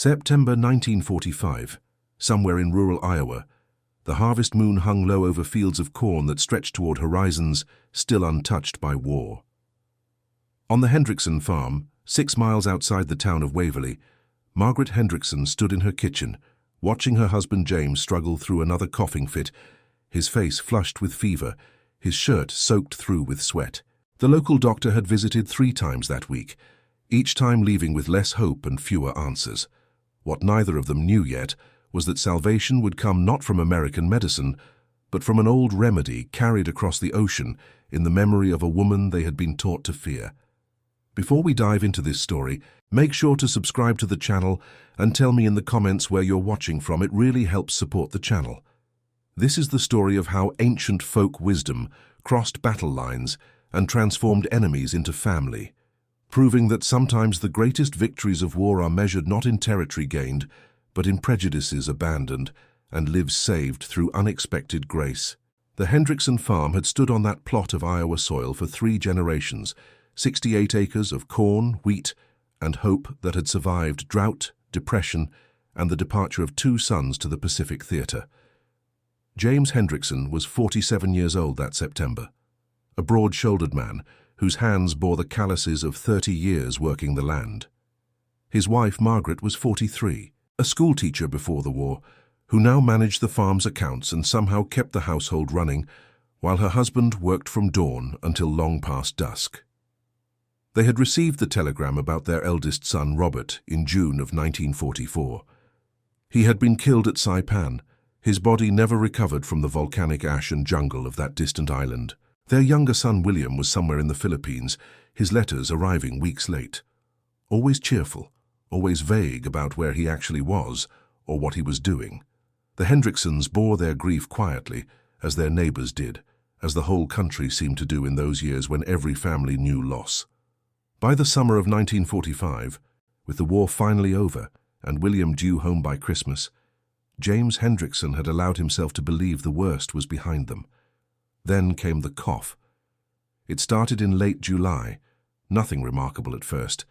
September 1945, somewhere in rural Iowa, the harvest moon hung low over fields of corn that stretched toward horizons still untouched by war. On the Hendrickson farm, 6 miles outside the town of Waverly, Margaret Hendrickson stood in her kitchen, watching her husband James struggle through another coughing fit, his face flushed with fever, his shirt soaked through with sweat. The local doctor had visited 3 times that week, each time leaving with less hope and fewer answers. What neither of them knew yet was that salvation would come not from American medicine, but from an old remedy carried across the ocean in the memory of a woman they had been taught to fear. Before we dive into this story, make sure to subscribe to the channel and tell me in the comments where you're watching from. It really helps support the channel. This is the story of how ancient folk wisdom crossed battle lines and transformed enemies into family, proving that sometimes the greatest victories of war are measured not in territory gained, but in prejudices abandoned and lives saved through unexpected grace. The Hendrickson farm had stood on that plot of Iowa soil for 3 generations, 68 acres of corn, wheat, and hope that had survived drought, depression, and the departure of 2 sons to the Pacific Theater. James Hendrickson was 47 years old that September, a broad-shouldered man whose hands bore the calluses of 30 years working the land. His wife, Margaret, was 43, a schoolteacher before the war, who now managed the farm's accounts and somehow kept the household running, while her husband worked from dawn until long past dusk. They had received the telegram about their eldest son, Robert, in June of 1944. He had been killed at Saipan, his body never recovered from the volcanic ash and jungle of that distant island. Their younger son, William, was somewhere in the Philippines, his letters arriving weeks late. Always cheerful, always vague about where he actually was or what he was doing. The Hendricksons bore their grief quietly, as their neighbors did, as the whole country seemed to do in those years when every family knew loss. By the summer of 1945, with the war finally over and William due home by Christmas, James Hendrickson had allowed himself to believe the worst was behind them. Then came the cough. It started in late July, nothing remarkable at first,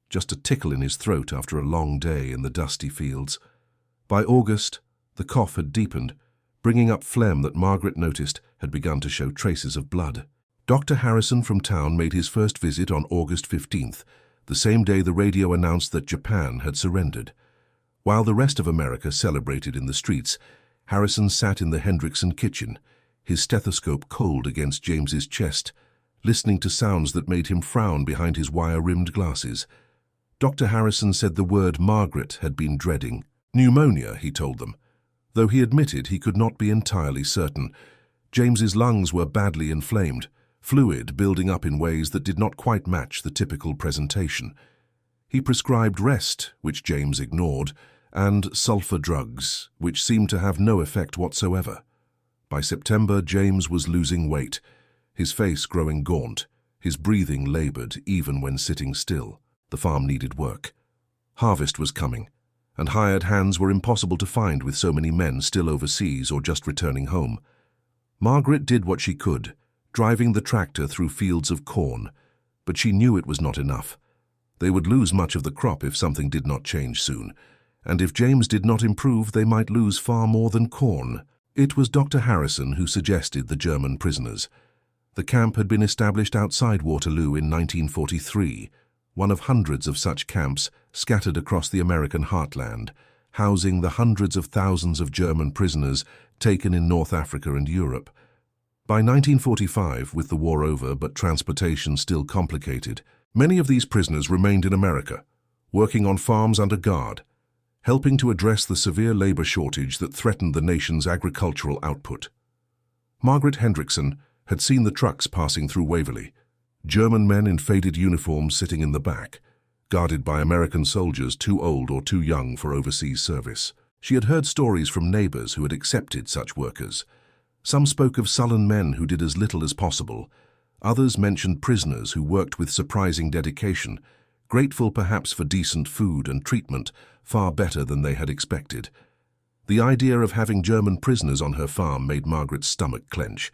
just a tickle in his throat after a long day in the dusty fields. By August, the cough had deepened, bringing up phlegm that Margaret noticed had begun to show traces of blood. Dr. Harrison from town made his first visit on August 15th, the same day the radio announced that Japan had surrendered. While the rest of America celebrated in the streets, Harrison sat in the Hendrickson kitchen, his stethoscope cold against James's chest, listening to sounds that made him frown behind his wire-rimmed glasses. Dr. Harrison said the word Margaret had been dreading. Pneumonia, he told them, though he admitted he could not be entirely certain. James's lungs were badly inflamed, fluid building up in ways that did not quite match the typical presentation. He prescribed rest, which James ignored, and sulfur drugs, which seemed to have no effect whatsoever. By September, James was losing weight, his face growing gaunt, his breathing labored even when sitting still. The farm needed work. Harvest was coming, and hired hands were impossible to find with so many men still overseas or just returning home. Margaret did what she could, driving the tractor through fields of corn, but she knew it was not enough. They would lose much of the crop if something did not change soon, and if James did not improve, they might lose far more than corn. It was Dr. Harrison who suggested the German prisoners. The camp had been established outside Waterloo in 1943, one of hundreds of such camps scattered across the American heartland, housing the hundreds of thousands of German prisoners taken in North Africa and Europe. By 1945, with the war over but transportation still complicated, many of these prisoners remained in America, working on farms under guard, helping to address the severe labor shortage that threatened the nation's agricultural output. Margaret Hendrickson had seen the trucks passing through Waverly, German men in faded uniforms sitting in the back, guarded by American soldiers too old or too young for overseas service. She had heard stories from neighbors who had accepted such workers. Some spoke of sullen men who did as little as possible. Others mentioned prisoners who worked with surprising dedication, grateful perhaps for decent food and treatment far better than they had expected. The idea of having German prisoners on her farm made Margaret's stomach clench.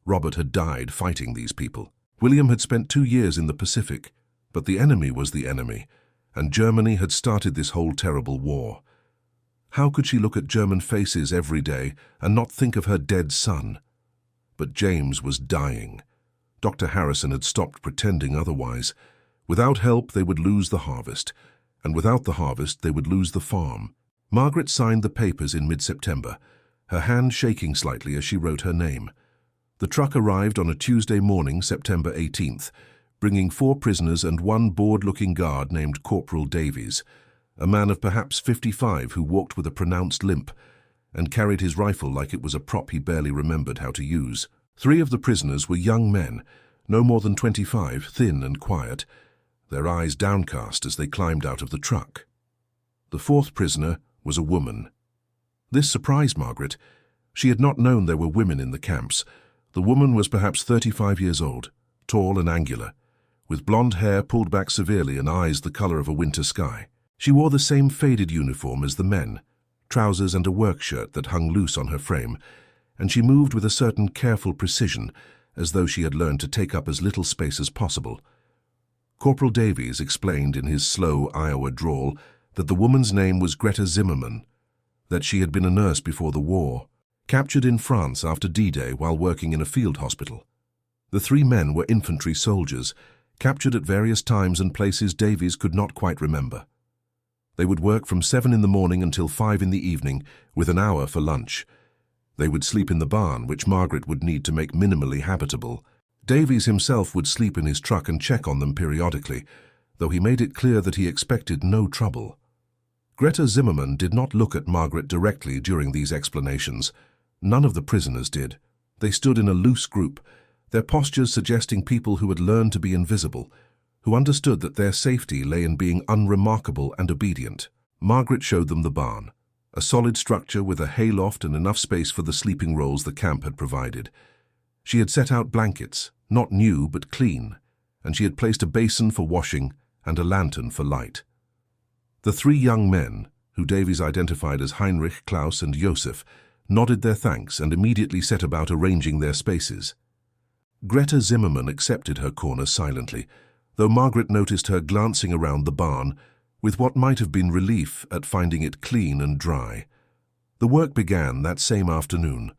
Robert had died fighting these people. William had spent 2 years in the Pacific, but the enemy was the enemy, and Germany had started this whole terrible war. How could she look at German faces every day and not think of her dead son? But James was dying. Dr. Harrison had stopped pretending otherwise. Without help, they would lose the harvest, and without the harvest, they would lose the farm. Margaret signed the papers in mid-September, her hand shaking slightly as she wrote her name. The truck arrived on a Tuesday morning, September 18th, bringing 4 prisoners and 1 bored-looking guard named Corporal Davies, a man of perhaps 55 who walked with a pronounced limp and carried his rifle like it was a prop he barely remembered how to use. 3 of the prisoners were young men, no more than 25, thin and quiet, their eyes downcast as they climbed out of the truck. The 4th prisoner was a woman. This surprised Margaret. She had not known there were women in the camps. The woman was perhaps 35 years old, tall and angular, with blonde hair pulled back severely and eyes the color of a winter sky. She wore the same faded uniform as the men, trousers and a work shirt that hung loose on her frame, and she moved with a certain careful precision, as though she had learned to take up as little space as possible. Corporal Davies explained in his slow Iowa drawl that the woman's name was Greta Zimmerman, that she had been a nurse before the war, captured in France after D-Day while working in a field hospital. The 3 men were infantry soldiers, captured at various times and places Davies could not quite remember. They would work from 7 in the morning until 5 in the evening, with an hour for lunch. They would sleep in the barn, which Margaret would need to make minimally habitable. Davies himself would sleep in his truck and check on them periodically, though he made it clear that he expected no trouble. Greta Zimmerman did not look at Margaret directly during these explanations. None of the prisoners did. They stood in a loose group, their postures suggesting people who had learned to be invisible, who understood that their safety lay in being unremarkable and obedient. Margaret showed them the barn, a solid structure with a hayloft and enough space for the sleeping rolls the camp had provided. She had set out blankets, not new but clean, and she had placed a basin for washing and a lantern for light. The 3 young men, who Davies identified as Heinrich, Klaus, and Josef, nodded their thanks and immediately set about arranging their spaces. Greta Zimmerman accepted her corner silently, though Margaret noticed her glancing around the barn with what might have been relief at finding it clean and dry. The work began that same afternoon.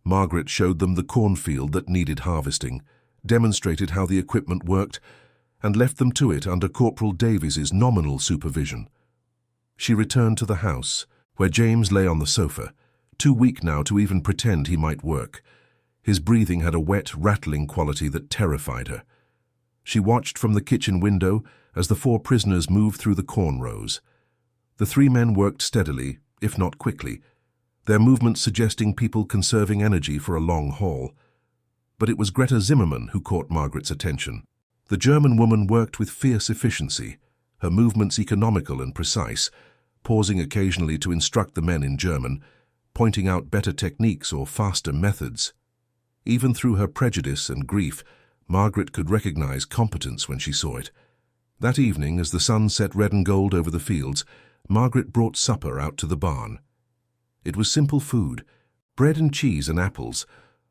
Margaret showed them the cornfield that needed harvesting, demonstrated how the equipment worked, and left them to it under Corporal Davies's nominal supervision. She returned to the house, where James lay on the sofa, too weak now to even pretend he might work. His breathing had a wet, rattling quality that terrified her. She watched from the kitchen window as the 4 prisoners moved through the corn rows. The 3 men worked steadily, if not quickly, their movements suggesting people conserving energy for a long haul. But it was Greta Zimmerman who caught Margaret's attention. The German woman worked with fierce efficiency, her movements economical and precise, pausing occasionally to instruct the men in German, pointing out better techniques or faster methods. Even through her prejudice and grief, Margaret could recognize competence when she saw it. That evening, as the sun set red and gold over the fields, Margaret brought supper out to the barn. It was simple food, bread and cheese and apples,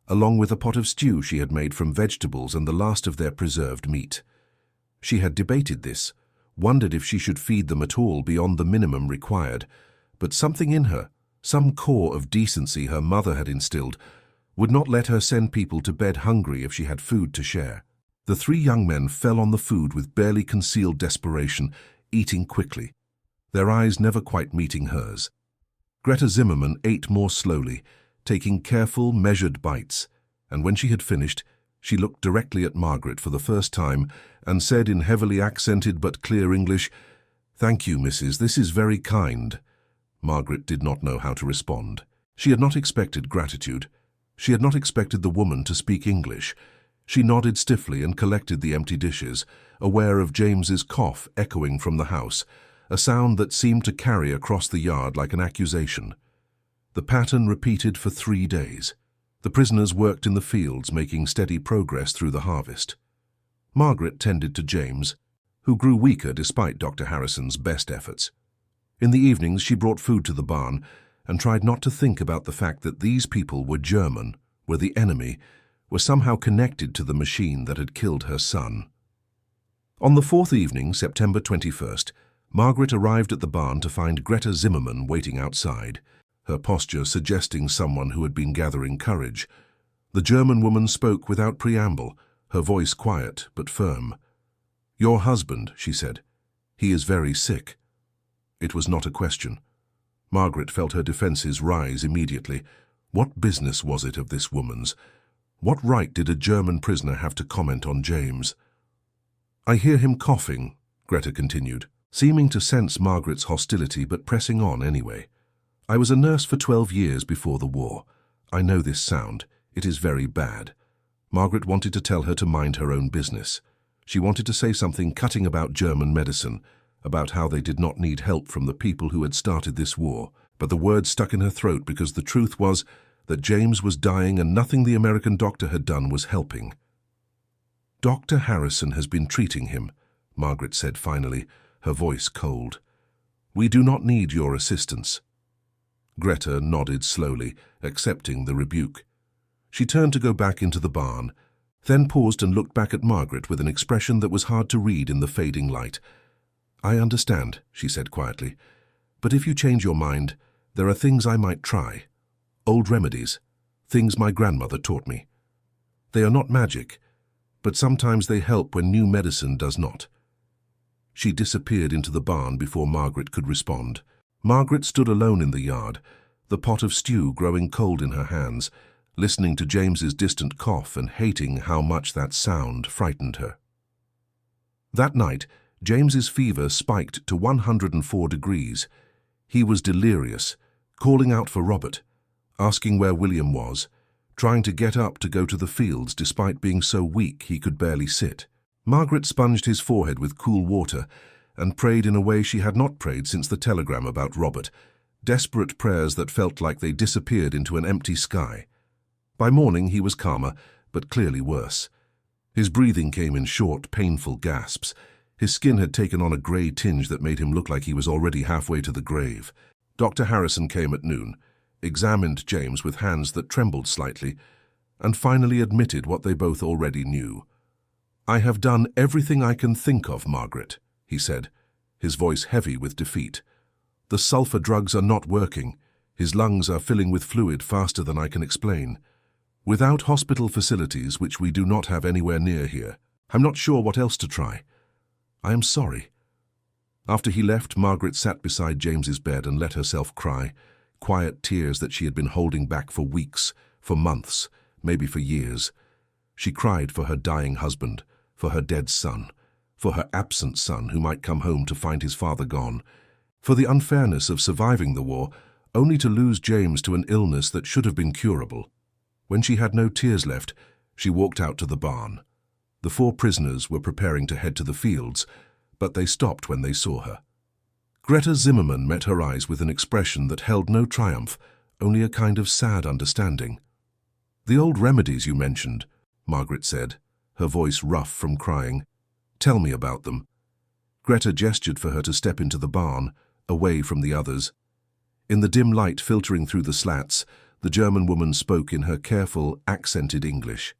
along with a pot of stew she had made from vegetables and the last of their preserved meat. She had debated this, wondered if she should feed them at all beyond the minimum required, but something in her, some core of decency her mother had instilled, would not let her send people to bed hungry if she had food to share. The 3 young men fell on the food with barely concealed desperation, eating quickly, their eyes never quite meeting hers. Greta Zimmerman ate more slowly, taking careful, measured bites, and when she had finished, she looked directly at Margaret for the first time and said in heavily accented but clear English, "Thank you, Mrs. This is very kind." Margaret did not know how to respond. She had not expected gratitude. She had not expected the woman to speak English. She nodded stiffly and collected the empty dishes, aware of James's cough echoing from the house, a sound that seemed to carry across the yard like an accusation. The pattern repeated for 3 days. The prisoners worked in the fields, making steady progress through the harvest. Margaret tended to James, who grew weaker despite Dr. Harrison's best efforts. In the evenings, she brought food to the barn and tried not to think about the fact that these people were German, were the enemy, were somehow connected to the machine that had killed her son. On the 4th evening, September 21st, Margaret arrived at the barn to find Greta Zimmermann waiting outside, her posture suggesting someone who had been gathering courage. The German woman spoke without preamble, her voice quiet but firm. "Your husband," she said. "He is very sick." It was not a question. Margaret felt her defenses rise immediately. What business was it of this woman's? What right did a German prisoner have to comment on James? "I hear him coughing," Greta continued, seeming to sense Margaret's hostility but pressing on anyway. "I was a nurse for 12 years before the war. I know this sound. It is very bad." Margaret wanted to tell her to mind her own business. She wanted to say something cutting about German medicine, about how they did not need help from the people who had started this war, but the words stuck in her throat because the truth was that James was dying and nothing the American doctor had done was helping. "Dr. Harrison has been treating him," Margaret said finally, her voice cold. "We do not need your assistance." Greta nodded slowly, accepting the rebuke. She turned to go back into the barn, then paused and looked back at Margaret with an expression that was hard to read in the fading light. "I understand," she said quietly, "but if you change your mind, there are things I might try. Old remedies, things my grandmother taught me. They are not magic, but sometimes they help when new medicine does not." She disappeared into the barn before Margaret could respond. Margaret stood alone in the yard, the pot of stew growing cold in her hands, listening to James's distant cough and hating how much that sound frightened her. That night, James's fever spiked to 104 degrees. He was delirious, calling out for Robert, asking where William was, trying to get up to go to the fields despite being so weak he could barely sit. Margaret sponged his forehead with cool water and prayed in a way she had not prayed since the telegram about Robert, desperate prayers that felt like they disappeared into an empty sky. By morning he was calmer, but clearly worse. His breathing came in short, painful gasps. His skin had taken on a grey tinge that made him look like he was already halfway to the grave. Dr. Harrison came at noon, examined James with hands that trembled slightly, and finally admitted what they both already knew. "I have done everything I can think of, Margaret," he said, his voice heavy with defeat. "The sulfur drugs are not working. His lungs are filling with fluid faster than I can explain. Without hospital facilities, which we do not have anywhere near here, I'm not sure what else to try. I am sorry." After he left, Margaret sat beside James's bed and let herself cry, quiet tears that she had been holding back for weeks, for months, maybe for years. She cried for her dying husband, for her dead son, for her absent son who might come home to find his father gone, for the unfairness of surviving the war only to lose James to an illness that should have been curable. When she had no tears left, she walked out to the barn. The 4 prisoners were preparing to head to the fields, but they stopped when they saw her. Greta Zimmermann met her eyes with an expression that held no triumph, only a kind of sad understanding. "The old remedies you mentioned," Margaret said, her voice rough from crying. "Tell me about them." Greta gestured for her to step into the barn, away from the others. In the dim light filtering through the slats, the German woman spoke in her careful, accented English.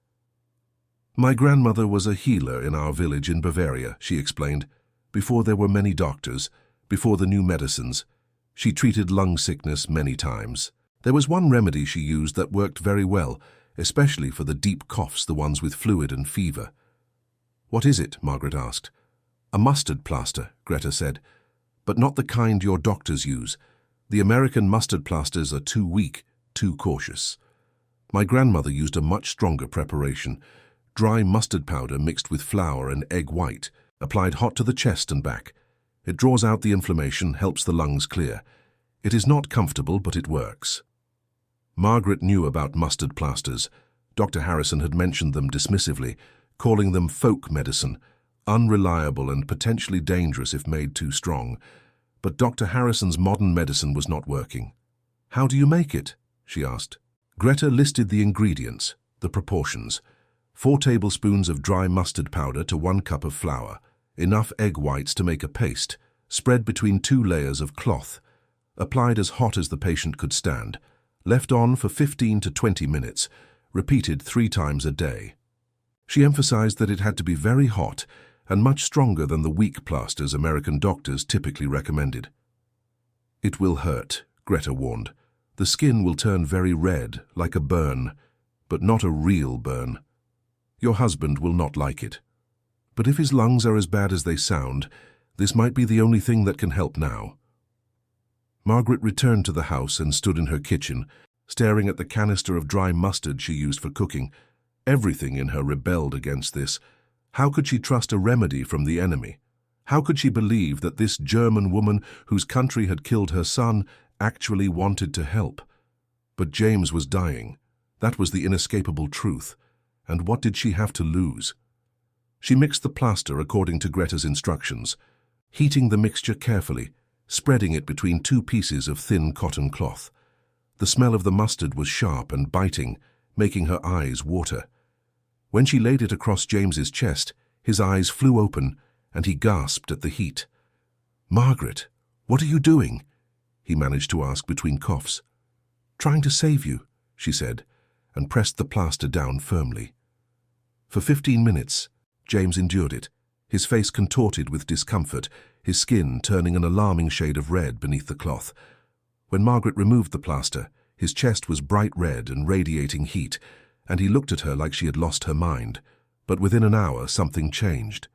"My grandmother was a healer in our village in Bavaria," she explained, "before there were many doctors, before the new medicines. She treated lung sickness many times. There was one remedy she used that worked very well, especially for the deep coughs, the ones with fluid and fever." "What is it?" Margaret asked. "A mustard plaster," Greta said, "but not the kind your doctors use. The American mustard plasters are too weak, too cautious. My grandmother used a much stronger preparation, dry mustard powder mixed with flour and egg white, applied hot to the chest and back. It draws out the inflammation, helps the lungs clear. It is not comfortable, but it works." Margaret knew about mustard plasters. Dr. Harrison had mentioned them dismissively, calling them folk medicine, unreliable and potentially dangerous if made too strong. But Dr. Harrison's modern medicine was not working. "How do you make it?" she asked. Greta listed the ingredients, the proportions. 4 tablespoons of dry mustard powder to 1 cup of flour, enough egg whites to make a paste, spread between 2 layers of cloth, applied as hot as the patient could stand, left on for 15 to 20 minutes, repeated 3 times a day. She emphasized that it had to be very hot and much stronger than the weak plasters American doctors typically recommended. "It will hurt," Greta warned. "The skin will turn very red, like a burn, but not a real burn. Your husband will not like it. But if his lungs are as bad as they sound, this might be the only thing that can help now." Margaret returned to the house and stood in her kitchen, staring at the canister of dry mustard she used for cooking. Everything in her rebelled against this. How could she trust a remedy from the enemy? How could she believe that this German woman whose country had killed her son actually wanted to help? But James was dying. That was the inescapable truth. And what did she have to lose? She mixed the plaster according to Greta's instructions, heating the mixture carefully, spreading it between 2 pieces of thin cotton cloth. The smell of the mustard was sharp and biting, making her eyes water. When she laid it across James's chest, his eyes flew open, and he gasped at the heat. "Margaret, what are you doing?" he managed to ask between coughs. "Trying to save you," she said, and pressed the plaster down firmly. For 15 minutes, James endured it, his face contorted with discomfort, his skin turning an alarming shade of red beneath the cloth. When Margaret removed the plaster, his chest was bright red and radiating heat, and he looked at her like she had lost her mind. But within an hour, something changed.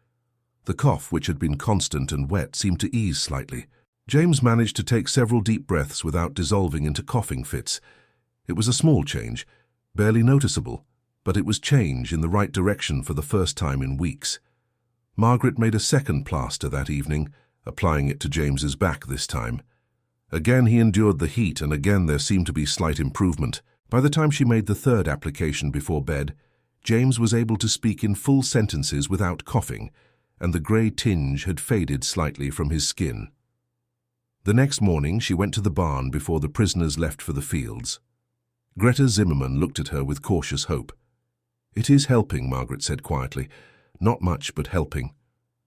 The cough, which had been constant and wet, seemed to ease slightly. James managed to take several deep breaths without dissolving into coughing fits. It was a small change, barely noticeable, but it was change in the right direction for the first time in weeks. Margaret made a second plaster that evening, applying it to James's back this time. Again he endured the heat, and again there seemed to be slight improvement. By the time she made the third application before bed, James was able to speak in full sentences without coughing, and the grey tinge had faded slightly from his skin. The next morning she went to the barn before the prisoners left for the fields. Greta Zimmermann looked at her with cautious hope. "It is helping," Margaret said quietly. "Not much, but helping."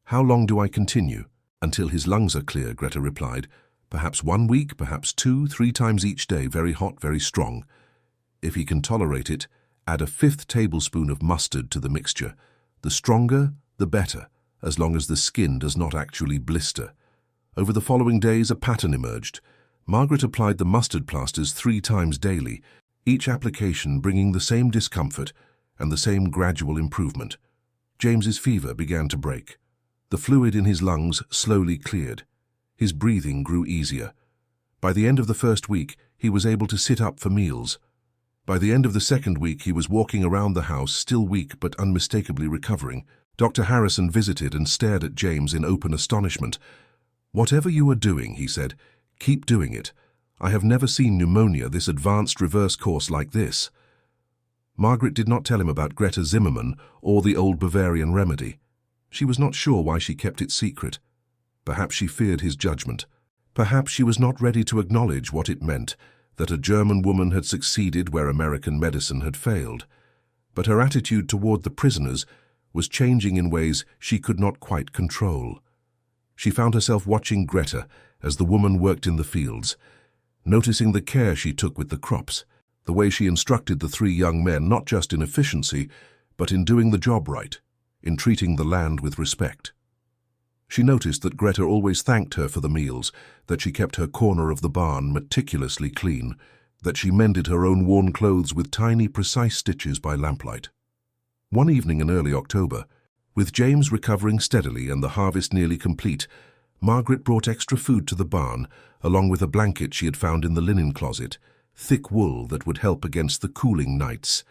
"How long do I continue?" "Until his lungs are clear," Greta replied. "Perhaps 1 week, perhaps 2, 3 times each day, very hot, very strong. If he can tolerate it, add a 1/5 tablespoon of mustard to the mixture. The stronger, the better, as long as the skin does not actually blister." Over the following days, a pattern emerged. Margaret applied the mustard plasters 3 times daily, each application bringing the same discomfort and the same gradual improvement. James's fever began to break. The fluid in his lungs slowly cleared. His breathing grew easier. By the end of the first week, he was able to sit up for meals. By the end of the second week, he was walking around the house, still weak but unmistakably recovering. Dr. Harrison visited and stared at James in open astonishment. "Whatever you are doing," he said, "keep doing it. I have never seen pneumonia, this advanced reverse course like this." Margaret did not tell him about Greta Zimmermann or the old Bavarian remedy. She was not sure why she kept it secret. Perhaps she feared his judgment. Perhaps she was not ready to acknowledge what it meant, that a German woman had succeeded where American medicine had failed. But her attitude toward the prisoners was changing in ways she could not quite control. She found herself watching Greta as the woman worked in the fields, noticing the care she took with the crops, the way she instructed the 3 young men not just in efficiency, but in doing the job right, in treating the land with respect. She noticed that Greta always thanked her for the meals, that she kept her corner of the barn meticulously clean, that she mended her own worn clothes with tiny, precise stitches by lamplight. One evening in early October, with James recovering steadily and the harvest nearly complete, Margaret brought extra food to the barn, along with a blanket she had found in the linen closet, thick wool that would help against the cooling nights.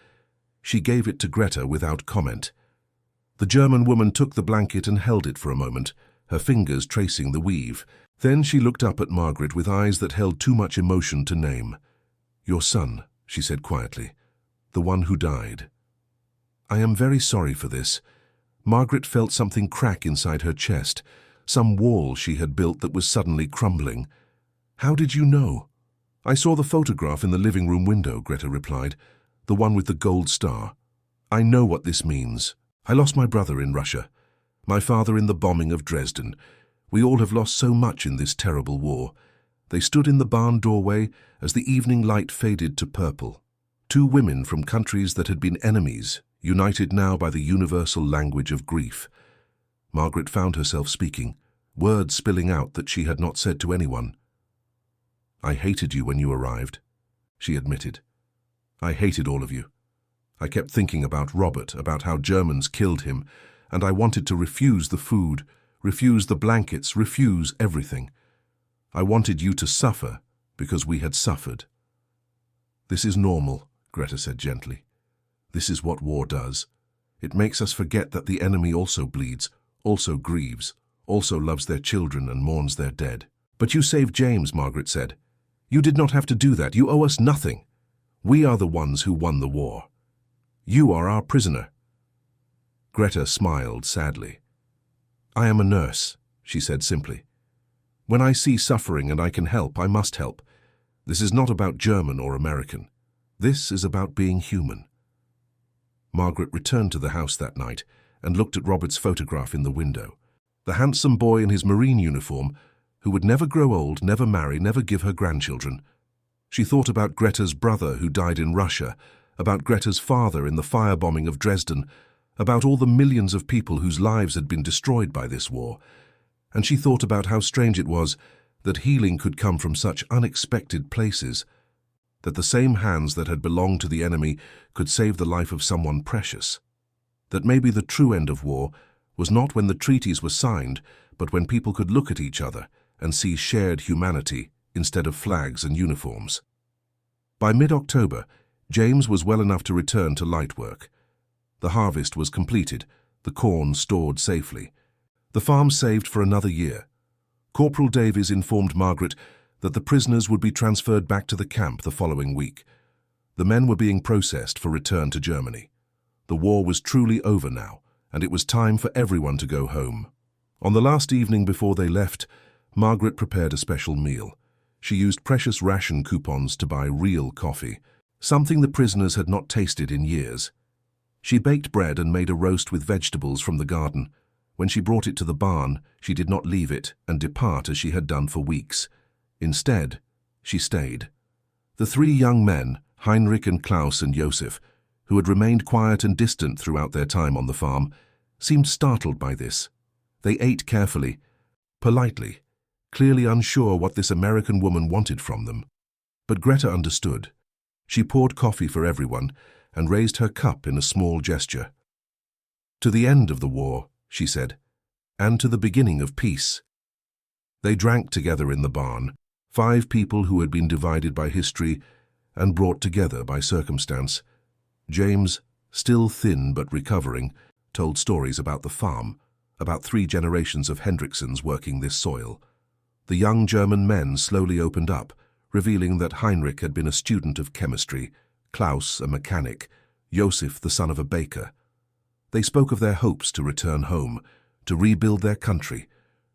She gave it to Greta without comment. The German woman took the blanket and held it for a moment, her fingers tracing the weave. Then she looked up at Margaret with eyes that held too much emotion to name. "Your son," she said quietly, "the one who died." "I am very sorry for this." Margaret felt something crack inside her chest, some wall she had built that was suddenly crumbling. "How did you know?" "I saw the photograph in the living room window," Greta replied, "the one with the gold star. I know what this means. I lost my brother in Russia, my father in the bombing of Dresden. We all have lost so much in this terrible war." They stood in the barn doorway as the evening light faded to purple. 2 women from countries that had been enemies, united now by the universal language of grief. Margaret found herself speaking, words spilling out that she had not said to anyone. "I hated you when you arrived," she admitted. "I hated all of you. I kept thinking about Robert, about how Germans killed him, and I wanted to refuse the food, refuse the blankets, refuse everything. I wanted you to suffer because we had suffered." "This is normal," Greta said gently. "This is what war does. It makes us forget that the enemy also bleeds, also grieves, also loves their children and mourns their dead." "But you saved James," Margaret said. "You did not have to do that. You owe us nothing. We are the ones who won the war. You are our prisoner." Greta smiled sadly. "I am a nurse," she said simply. "When I see suffering and I can help, I must help. This is not about German or American. This is about being human." Margaret returned to the house that night and looked at Robert's photograph in the window. The handsome boy in his Marine uniform, who would never grow old, never marry, never give her grandchildren. She thought about Greta's brother who died in Russia, about Greta's father in the firebombing of Dresden, about all the millions of people whose lives had been destroyed by this war. And she thought about how strange it was that healing could come from such unexpected places, that the same hands that had belonged to the enemy could save the life of someone precious. That maybe the true end of war was not when the treaties were signed, but when people could look at each other and see shared humanity instead of flags and uniforms. By mid-October, James was well enough to return to light work. The harvest was completed, the corn stored safely. The farm saved for another year. Corporal Davies informed Margaret that the prisoners would be transferred back to the camp the following week. The men were being processed for return to Germany. The war was truly over now, and it was time for everyone to go home. On the last evening before they left, Margaret prepared a special meal. She used precious ration coupons to buy real coffee, something the prisoners had not tasted in years. She baked bread and made a roast with vegetables from the garden. When she brought it to the barn, she did not leave it and depart as she had done for weeks. Instead, she stayed. The three young men, Heinrich and Klaus and Josef, who had remained quiet and distant throughout their time on the farm, seemed startled by this. They ate carefully, politely, clearly unsure what this American woman wanted from them. But Greta understood. She poured coffee for everyone and raised her cup in a small gesture. "To the end of the war," she said, "and to the beginning of peace." They drank together in the barn, 5 people who had been divided by history and brought together by circumstance. James, still thin but recovering, told stories about the farm, about 3 generations of Hendricksons working this soil. The young German men slowly opened up, revealing that Heinrich had been a student of chemistry, Klaus a mechanic, Josef the son of a baker. They spoke of their hopes to return home, to rebuild their country,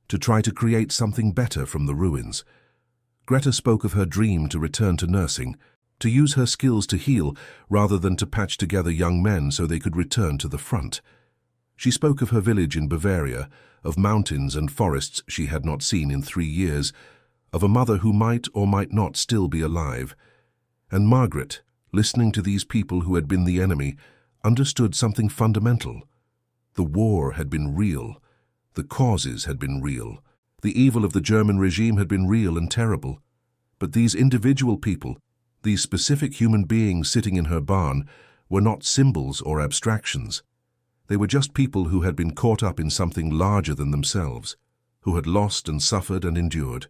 to try to create something better from the ruins. Greta spoke of her dream to return to nursing, to use her skills to heal rather than to patch together young men so they could return to the front. She spoke of her village in Bavaria, of mountains and forests she had not seen in 3 years, of a mother who might or might not still be alive. And Margaret, listening to these people who had been the enemy, understood something fundamental. The war had been real. The causes had been real. The evil of the German regime had been real and terrible. But these individual people, these specific human beings sitting in her barn, were not symbols or abstractions. They were just people who had been caught up in something larger than themselves, who had lost and suffered and endured,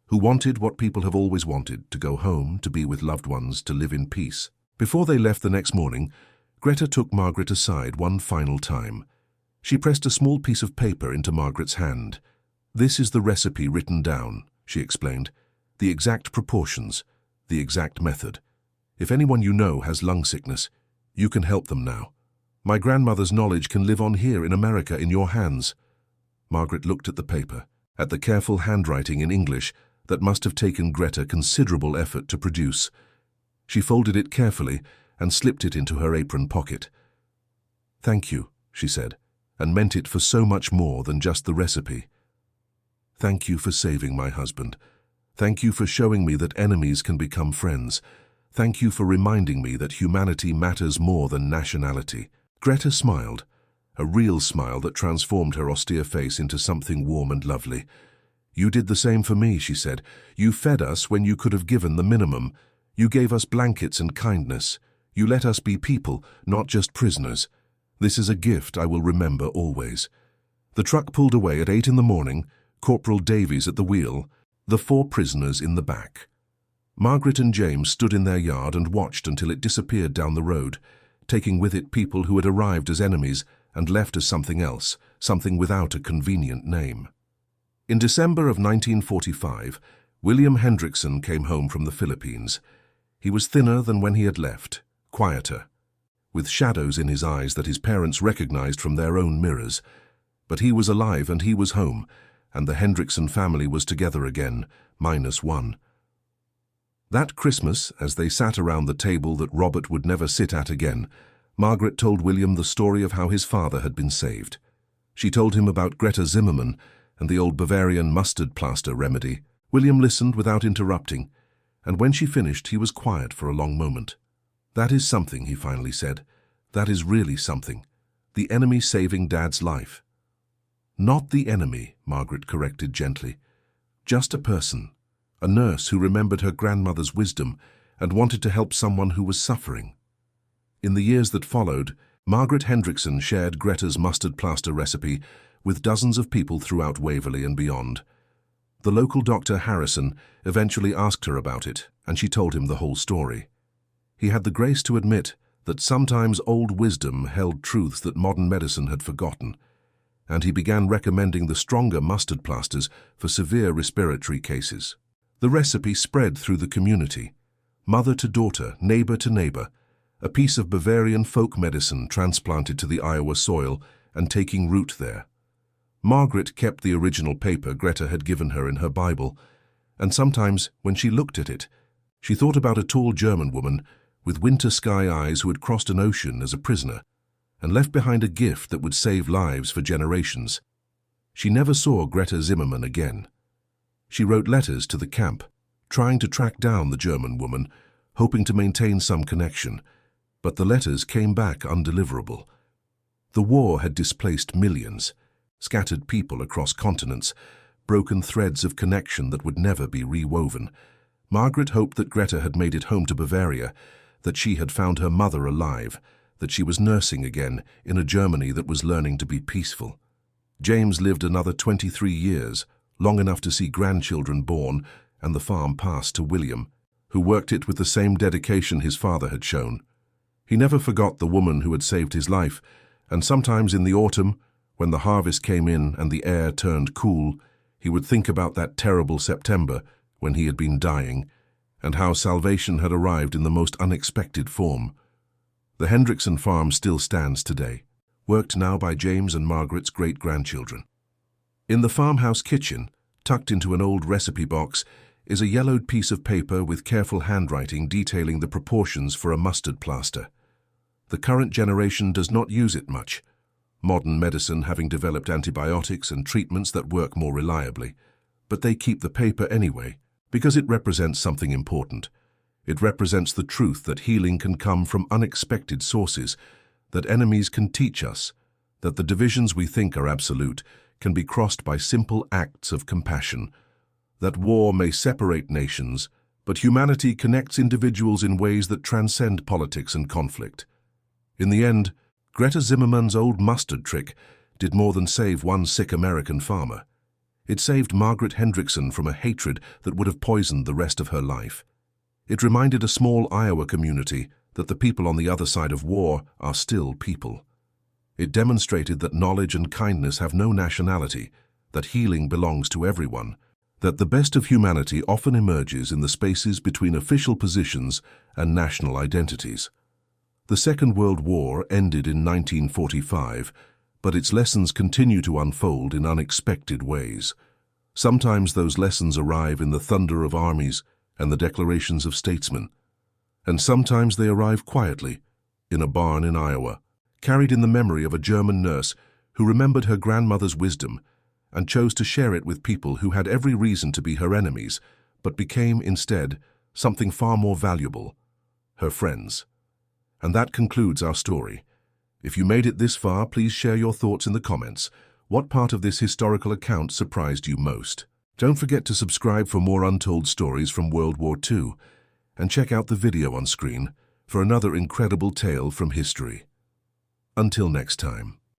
who wanted what people have always wanted, to go home, to be with loved ones, to live in peace. Before they left the next morning, Greta took Margaret aside one final time. She pressed a small piece of paper into Margaret's hand. "This is the recipe written down," she explained. "The exact proportions, the exact method. If anyone you know has lung sickness, you can help them now. My grandmother's knowledge can live on here in America in your hands." Margaret looked at the paper, at the careful handwriting in English that must have taken Greta considerable effort to produce. She folded it carefully and slipped it into her apron pocket. "Thank you," she said, and meant it for so much more than just the recipe. "Thank you for saving my husband. Thank you for showing me that enemies can become friends. Thank you for reminding me that humanity matters more than nationality." Greta smiled, a real smile that transformed her austere face into something warm and lovely. "You did the same for me," she said. "You fed us when you could have given the minimum. You gave us blankets and kindness. You let us be people, not just prisoners. This is a gift I will remember always." The truck pulled away at 8 in the morning, Corporal Davies at the wheel, the 4 prisoners in the back. Margaret and James stood in their yard and watched until it disappeared down the road, taking with it people who had arrived as enemies and left as something else, something without a convenient name. In December of 1945, William Hendrickson came home from the Philippines. He was thinner than when he had left, quieter, with shadows in his eyes that his parents recognized from their own mirrors. But he was alive and he was home, and the Hendrickson family was together again, -1. That Christmas, as they sat around the table that Robert would never sit at again, Margaret told William the story of how his father had been saved. She told him about Greta Zimmermann and the old Bavarian mustard plaster remedy. William listened without interrupting, and when she finished he was quiet for a long moment. "That is something," he finally said. "That is really something. The enemy saving Dad's life." "Not the enemy," Margaret corrected gently. "Just a person, a nurse who remembered her grandmother's wisdom and wanted to help someone who was suffering." In the years that followed, Margaret Hendrickson shared Greta's mustard plaster recipe with dozens of people throughout Waverley and beyond. The local Dr. Harrison eventually asked her about it, and she told him the whole story. He had the grace to admit that sometimes old wisdom held truths that modern medicine had forgotten, and he began recommending the stronger mustard plasters for severe respiratory cases. The recipe spread through the community, mother to daughter, neighbor to neighbor, a piece of Bavarian folk medicine transplanted to the Iowa soil and taking root there. Margaret kept the original paper Greta had given her in her Bible, and sometimes, when she looked at it, she thought about a tall German woman with winter sky eyes who had crossed an ocean as a prisoner and left behind a gift that would save lives for generations. She never saw Greta Zimmermann again. She wrote letters to the camp, trying to track down the German woman, hoping to maintain some connection, but the letters came back undeliverable. The war had displaced millions, scattered people across continents, broken threads of connection that would never be rewoven. Margaret hoped that Greta had made it home to Bavaria, that she had found her mother alive, that she was nursing again in a Germany that was learning to be peaceful. James lived another 23 years, long enough to see grandchildren born and the farm pass to William, who worked it with the same dedication his father had shown. He never forgot the woman who had saved his life, and sometimes in the autumn, when the harvest came in and the air turned cool, he would think about that terrible September when he had been dying, and how salvation had arrived in the most unexpected form. The Hendrickson farm still stands today, worked now by James and Margaret's great-grandchildren. In the farmhouse kitchen, tucked into an old recipe box, is a yellowed piece of paper with careful handwriting detailing the proportions for a mustard plaster. The current generation does not use it much, modern medicine having developed antibiotics and treatments that work more reliably, but they keep the paper anyway because it represents something important. It represents the truth that healing can come from unexpected sources, that enemies can teach us, that the divisions we think are absolute can be crossed by simple acts of compassion, that war may separate nations, but humanity connects individuals in ways that transcend politics and conflict. In the end, Greta Zimmermann's old mustard trick did more than save one sick American farmer. It saved Margaret Hendrickson from a hatred that would have poisoned the rest of her life. It reminded a small Iowa community that the people on the other side of war are still people. It demonstrated that knowledge and kindness have no nationality, that healing belongs to everyone, that the best of humanity often emerges in the spaces between official positions and national identities. The Second World War ended in 1945, but its lessons continue to unfold in unexpected ways. Sometimes those lessons arrive in the thunder of armies and the declarations of statesmen, and sometimes they arrive quietly, in a barn in Iowa, carried in the memory of a German nurse who remembered her grandmother's wisdom and chose to share it with people who had every reason to be her enemies, but became, instead, something far more valuable, her friends. And that concludes our story. If you made it this far, please share your thoughts in the comments. What part of this historical account surprised you most? Don't forget to subscribe for more untold stories from World War II, and check out the video on screen for another incredible tale from history. Until next time.